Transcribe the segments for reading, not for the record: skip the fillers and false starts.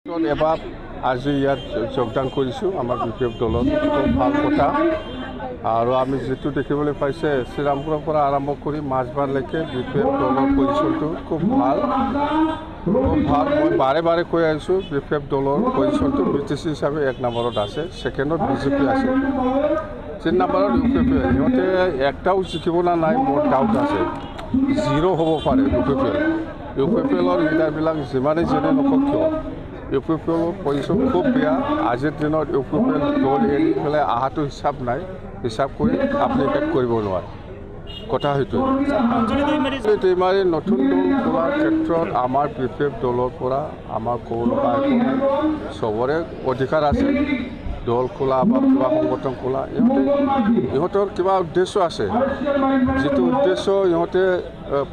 এবাৰ আজি ইয়াত যোগদান কৰিছোঁ আমাৰ বিপিএফ দলত খুব ভাল কথা আৰু আমি যেটো দেখিবলৈ পাইছে শ্ৰীৰামপুৰৰ পৰা আৰম্ভ কৰি মাছবাৰলৈকে বিপিএফ দলৰ পজিশ্যনটো খুব ভাল মই বাৰে বাৰে কৈ আহিছোঁ বিপিএফ দলৰ পজিশ্যনটো বিটিচি হিচাপে 1 নম্বৰত আছে সেকেণ্ডত বিজেপি আছে 3 নম্বৰত ইউপিপি ইহঁতে একটাও জিকিব না নাই মোৰ ডাউট আছে 0 হ'ব পাৰে ইউপিপিএলৰ লিডাৰবিলাক যিমানেই যেনে নকওক কিয় ইউপিপিএলৰ পজিশ্যন খুব বেয়া আজিৰ দিনত ইউপিপিএল দল এৰি পেলাই আহাটো হিচাপ নাই হিচাপ কৰি আপুনি শেষ কৰিব নোৱাৰে কথা হয়তো টেইমাৰী নতুন দল খোলাৰ ক্ষেত্ৰত আমাৰ বিপিএফ দলৰ পৰা আমাৰ ক'ব লগা একো নাই চবৰে অধিকাৰ আছে দল খোলা বা কিবা সংগঠন খোলা ইহঁতৰ কিবা উদ্দেশ্য আছে যিটো উদ্দেশ্য ইহঁতে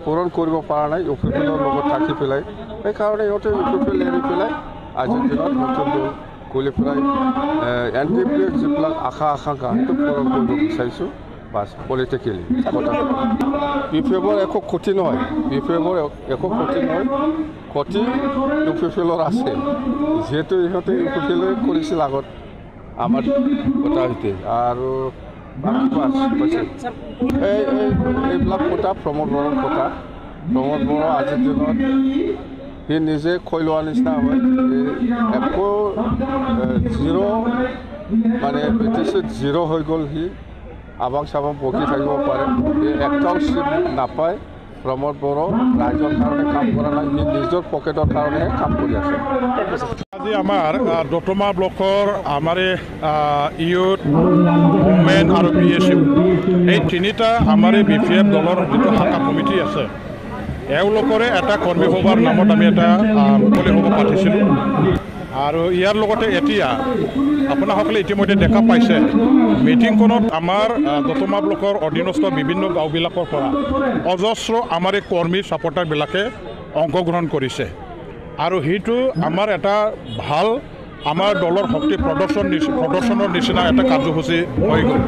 পূৰণ কৰিব পৰা নাই ইউপিপিএলৰ লগত থাকি পেলাই সেইকাৰণে ইহঁতে ইউপিপিএল এৰি পেলাই আজিৰ দিনত নতুন দল খুলি পেলাই এনডিপিৰ যিবিলাক আশা আকাংক্ষা সেইটো পূৰণ কৰিব বিচাৰিছোঁ বাছ পলিটিকেলি বিপিএফৰ একো ক্ষতি নহয় বিপিএফৰ একো ক্ষতি নহয় ক্ষতি ইউপিপিএলৰ আছে যিহেতু ইহঁতে ইউপিপিএলে কৰিছিল আগত আমাৰ কথা হৈছে আৰু এইবিলাক কথা প্ৰমোদ বড়োৰ কথা প্ৰমোদ বড়ো আজিৰ দিনত সি নিজে কৈ লোৱাৰ নিচিনা হয় একো 0 মানে বিটিচিত 0 হৈ গ'ল সি আবাং চাবাং বকি থাকিব পাৰে একটাও চিট নাপায় প্ৰমোদ বড়ো ৰাইজৰ কাৰণে কাম কৰা নাই সি নিজৰ পকেটৰ কাৰণেহে কাম কৰি আছে আজি আমাৰ দতমা ব্লকৰ আমাৰ ইউথ ওমেন আৰু বিএছইউ এই তিনিটা আমাৰ বিপিএফ দলৰ যিটো শাখা কমিটি আছে এওঁলোকৰে এটা কৰ্মী সভাৰ নামত আমি এটা মুকলি সভা পাতিছিলোঁ আৰু ইয়াৰ লগতে এতিয়া আপোনাসকলে ইতিমধ্যে দেখা পাইছে মিটিংখনত আমাৰ দতমা ব্লকৰ অধীনস্থ বিভিন্ন গাঁওবিলাকৰ পৰা অজস্ৰ আমাৰ কৰ্মী ছাপৰ্টাৰবিলাকে অংশগ্ৰহণ কৰিছে আৰু সেইটো আমাৰ এটা ভাল আমাৰ দলৰ শক্তি প্ৰদৰ্শনৰ নিচিনা এটা কাৰ্যসূচী হৈ গ'ল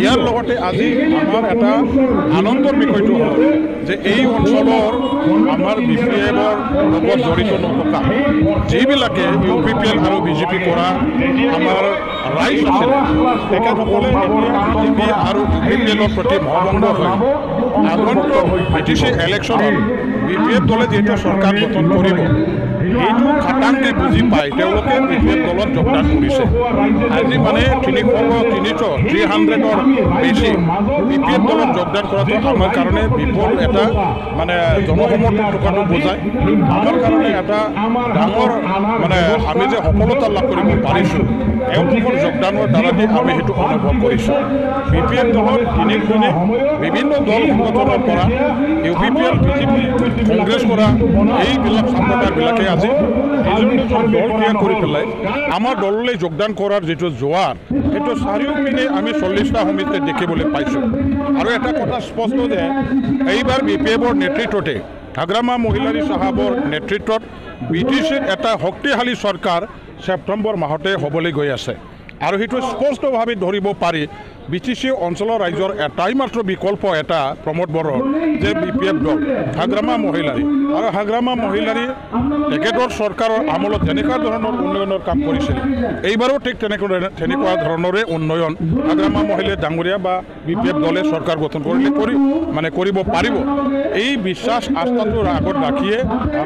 ইয়াৰ লগতে আজি আমাৰ এটা আনন্দৰ বিষয়টো হ'ল যে এই অঞ্চলৰ আমাৰ বিপিএফৰ লগত জড়িত নথকা যিবিলাকে ইউপিপিএল আৰু বিজেপি কৰা আমাৰ ৰাইজ আছিলে তেখেতসকলে বিজেপি আৰু ইউপিপিএলৰ প্ৰতি মহাভংগ হৈ আগন্তুক বিটিচি ইলেকশ্যনত বিপিএফ দলে যিহেতু চৰকাৰ গঠন কৰিব এইটো খাটাংকে বুজি পায় তেওঁলোকে বিপিএফ দলত যোগদান কৰিছে আজি মানে 300ৰ বেছি বিপিএফ দলত যোগদান কৰাটো আমাৰ কাৰণে বিপুল এটা মানে জনসমৰ্থন থকাটো বুজায় আমাৰ কাৰণে এটা ডাঙৰ মানে আমি যে সফলতা লাভ কৰিব পাৰিছোঁ এওঁলোকৰ যোগদানৰ দ্বাৰা দি আমি সেইটো অনুভৱ কৰিছোঁ বিপিএফ দলত তিনিখনে বিভিন্ন দল সংগঠনৰ পৰা ইউপিপিএল বিজেপি কংগ্ৰেছ কৰা এইবিলাক সম্প্ৰদায়বিলাকে আজি দল ক্ৰিয়া কৰি পেলাই আমাৰ দললৈ যোগদান কৰাৰ যিটো জোৱাৰ সেইটো চাৰিওপিনে আমি 40টা সমিতিত দেখিবলৈ পাইছোঁ আৰু এটা কথা স্পষ্ট যে এইবাৰ বিপিএফৰ নেতৃত্বতে হাগ্ৰামা মহিলাৰী চাহাবৰ নেতৃত্বত বিটিচিত এটা শক্তিশালী চৰকাৰ ছেপ্টেম্বৰ মাহতে হ'বলৈ গৈ আছে আৰু সেইটো স্পষ্টভাৱে ধৰিব পাৰি বিটিচি অঞ্চলৰ ৰাইজৰ এটাই মাত্ৰ বিকল্প এটা প্ৰমোদ বড়োৰ যে বিপিএফ দল হাগ্ৰামা মহিলাৰী আৰু হাগ্ৰামা মহিলাৰী তেখেতৰ চৰকাৰৰ আমলত যেনেকুৱা ধৰণৰ উন্নয়নৰ কাম কৰিছিল এইবাৰো ঠিক তেনেকুৱা ধৰণৰে উন্নয়ন হাগ্ৰামা মহিলা ডাঙৰীয়া বা বিপিএফ দলে চৰকাৰ গঠন কৰিব পাৰিব এই বিশ্বাস আস্থাটোৰ আগত ৰাখিয়ে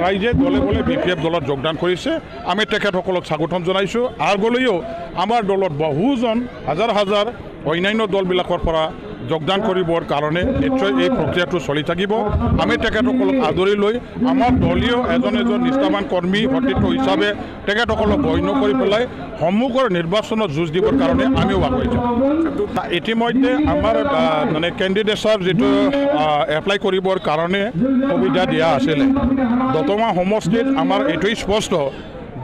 ৰাইজে দলে বলে বিপিএফ দলত যোগদান কৰিছে আমি তেখেতসকলক স্বাগতম জনাইছোঁ আগলৈও আমাৰ দলত বহুজন হাজাৰ অন্যান্য দলবিলাকৰ পৰা যোগদান কৰিবৰ কাৰণে নিশ্চয় এই প্ৰক্ৰিয়াটো চলি থাকিব আমি তেখেতসকলক আদৰি লৈ আমাৰ দলীয় এজন নিষ্ঠাবান কৰ্মী সতীৰ্থ হিচাপে তেখেতসকলক গণ্য কৰি পেলাই সন্মুখৰ নিৰ্বাচনত যুঁজ দিবৰ কাৰণে আমিও আগুৱাই যাম ইতিমধ্যে আমাৰ মানে কেণ্ডিডেটছৰ যিটো এপ্লাই কৰিবৰ কাৰণে সুবিধা দিয়া আছিলে দতমা সমষ্টিত আমাৰ এইটোৱেই স্পষ্ট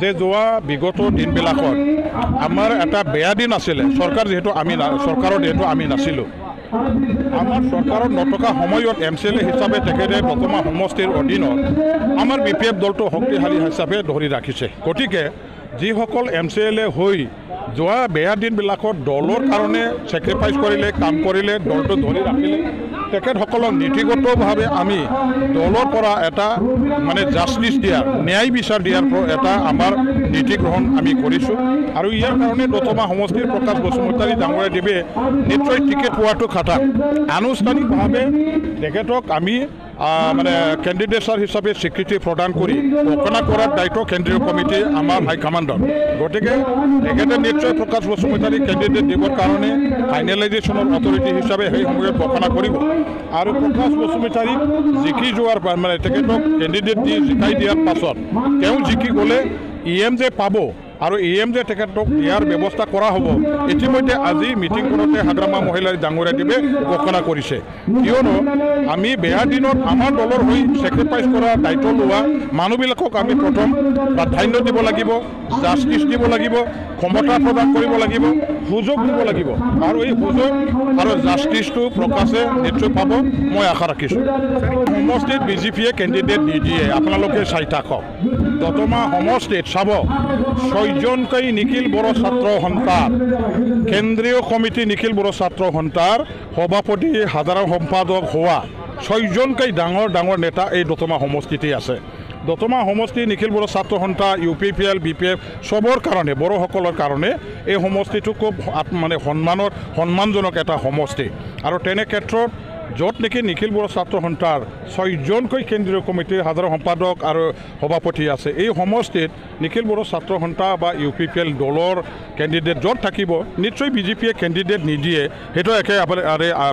যে যোৱা বিগত দিনবিলাকত আমাৰ এটা বেয়া দিন আছিলে চৰকাৰত যিহেতু আমি নাছিলোঁ আমাৰ চৰকাৰত নথকা সময়ত MCLA হিচাপে তেখেতে দতমা সমষ্টিৰ অধীনত আমাৰ বিপিএফ দলটো শক্তিশালী হিচাপে ধৰি ৰাখিছে গতিকে যিসকল MCLA হৈ যোৱা বেয়া দিনবিলাকত দলৰ কাৰণে ছেক্ৰিফাইচ কৰিলে কাম কৰিলে দলটো ধৰি ৰাখিলে তেখেতসকলক নীতিগতভাৱে আমি দলৰ পৰা এটা মানে জাষ্টিছ দিয়া ন্যায় বিচাৰ দিয়াৰ এটা আমাৰ নীতি গ্ৰহণ আমি কৰিছোঁ আৰু ইয়াৰ কাৰণে দতমা সমষ্টিৰ প্ৰকাশ বসুমতাৰী ডাঙৰীয়াদেৱে নিশ্চয় টিকেট পোৱাটো খাটা আনুষ্ঠানিকভাৱে তেখেতক আমি মানে কেণ্ডিডেটছাৰ হিচাপে স্বীকৃতি প্ৰদান কৰি ঘোষণা কৰাৰ দায়িত্ব কেন্দ্ৰীয় কমিটি আমাৰ হাইকমাণ্ডৰ গতিকে তেখেতে নিশ্চয় প্ৰকাশ বসুমতাৰী কেণ্ডিডেট দিবৰ কাৰণে ফাইনেলাইজেশ্যনৰ অথৰিটি হিচাপে সেই সময়ত ঘোষণা কৰিব আৰু প্ৰকাশ বসুমতাৰীক জিকি যোৱাৰ মানে তেখেতক কেণ্ডিডেট দি জিকাই দিয়াৰ পাছত তেওঁ জিকি গ'লে EMJ পাব আৰু EMJ তেখেতক দিয়াৰ ব্যৱস্থা কৰা হ'ব ইতিমধ্যে আজি মিটিং কৰোঁতে হাগ্ৰামা মহিলাৰ ডাঙৰীয়াদেৱে ঘোষণা কৰিছে কিয়নো আমি বেয়া দিনত আমাৰ দলৰ হৈ ছেক্ৰিফাইচ কৰা দায়িত্ব লোৱা মানুহবিলাকক আমি প্ৰথম প্ৰাধান্য দিব লাগিব জাষ্টিছ দিব লাগিব ক্ষমতা প্ৰদান কৰিব লাগিব সুযোগ দিব লাগিব আৰু এই সুযোগ আৰু জাষ্টিছটো প্ৰকাশে নিশ্চয় পাব মই আশা ৰাখিছোঁ সমষ্টিত BJPয়ে কেণ্ডিডেট নিদিয়ে আপোনালোকে চাই থাকক দতমা সমষ্টিত চাব 6জনকৈ নিখিল বড়ো ছাত্ৰ সন্থাৰ কেন্দ্ৰীয় কমিটি নিখিল বড়ো ছাত্ৰ সন্থাৰ সভাপতি সাধাৰণ সম্পাদক হোৱা 6জনকৈ ডাঙৰ নেতা এই দতমা সমষ্টিতে আছে দতমা সমষ্টি নিখিল বড়ো ছাত্ৰ সন্থা UPPL BPF চবৰ কাৰণে বড়োসকলৰ কাৰণে এই সমষ্টিটো খুব মানে সন্মানজনক এটা সমষ্টি আৰু তেনে ক্ষেত্ৰত য'ত নেকি নিখিল বড়ো ছাত্ৰ সন্থাৰ 6জনকৈ কেন্দ্ৰীয় কমিটিৰ সাধাৰণ সম্পাদক আৰু সভাপতি আছে এই সমষ্টিত নিখিল বড়ো ছাত্ৰ সন্থা বা UPPL দলৰ কেণ্ডিডেট য'ত থাকিব নিশ্চয় BJPয়ে কেণ্ডিডেট নিদিয়ে সেইটো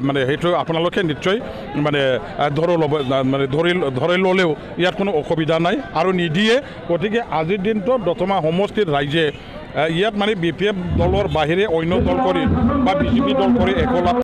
মানে সেইটো আপোনালোকে নিশ্চয় মানে ধৰি ল'লেও ইয়াত কোনো অসুবিধা নাই আৰু নিদিয়ে গতিকে আজিৰ দিনটোত দতমা সমষ্টিৰ ৰাইজে ইয়াত মানে BPF দলৰ বাহিৰে অন্য দল কৰি বা BJP দল কৰি একলাপ